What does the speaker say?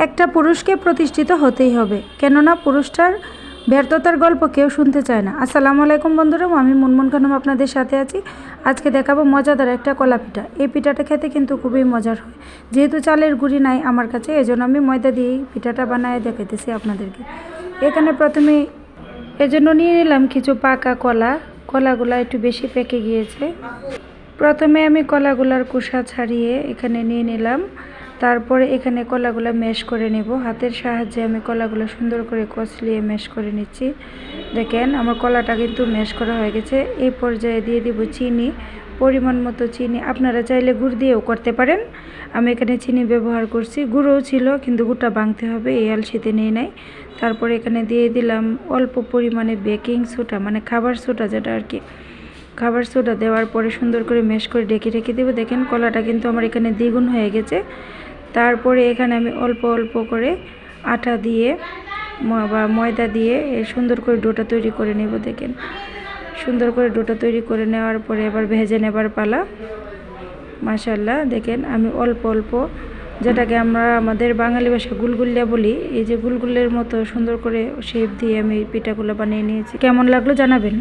একটা পুরুষকে প্রতিষ্ঠিত হতেই হবে, কেননা পুরুষটার ব্যর্থতার গল্প কেউ শুনতে চায় না। আসসালামু আলাইকুম বন্ধুরা, আমি মুনমুন খানম আপনাদের সাথে আছি। আজকে দেখাবো মজাদার একটা কলা পিঠা। এই পিঠাটা খেতে কিন্তু খুবই মজার হয়। যেহেতু চালের গুঁড়ি নাই আমার কাছে, এজন্য আমি ময়দা দিয়েই পিঠাটা বানায় দেখাইতেছি আপনাদেরকে। এখানে প্রথমে এজন্য নিয়ে নিলাম কিছু পাকা কলা। কলাগুলো একটু বেশি পেকে গিয়েছে। প্রথমে আমি কলাগুলার খোসা ছাড়িয়ে এখানে নিয়ে নিলাম। তারপরে এখানে কলাগুলো ম্যাশ করে নেব। হাতের সাহায্যে আমি কলাগুলো সুন্দর করে কচলিয়ে ম্যাশ করে নিচ্ছি। দেখেন আমার কলাটা কিন্তু ম্যাশ করা হয়ে গেছে। এই পর্যায়ে দিয়ে দিব চিনি, পরিমাণ মতো চিনি। আপনারা চাইলে গুড় দিয়েও করতে পারেন। আমি এখানে চিনি ব্যবহার করছি। গুঁড়োও ছিল কিন্তু গুড়টা ভাঙতে হবে, এই আলসিতে নিয়ে নেয়। তারপরে এখানে দিয়ে দিলাম অল্প পরিমাণে বেকিং সোডা, মানে খাবার সোডা যেটা আর কি। খাবার সোডা দেওয়ার পরে সুন্দর করে ম্যাশ করে ঢেকে ঢেকে দেবো। দেখেন কলাটা কিন্তু আমার এখানে দ্বিগুণ হয়ে গেছে। তারপরে এখানে আমি অল্প অল্প করে আটা দিয়ে বা ময়দা দিয়ে সুন্দর করে ডোটা তৈরি করে নেব। দেখেন সুন্দর করে ডোটা তৈরি করে নেওয়ার পরে এবার ভেজে নেবার পালা। মাশাআল্লাহ, দেখেন আমি অল্প অল্প, যেটাকে আমরা আমাদের বাঙালি ভাষায় গুলগুলিয়া বলি, এই যে গুলগুলের মতো সুন্দর করে শেপ দিয়ে আমি পিঠাগুলো বানিয়ে নিয়েছি। কেমন লাগলো জানাবেন।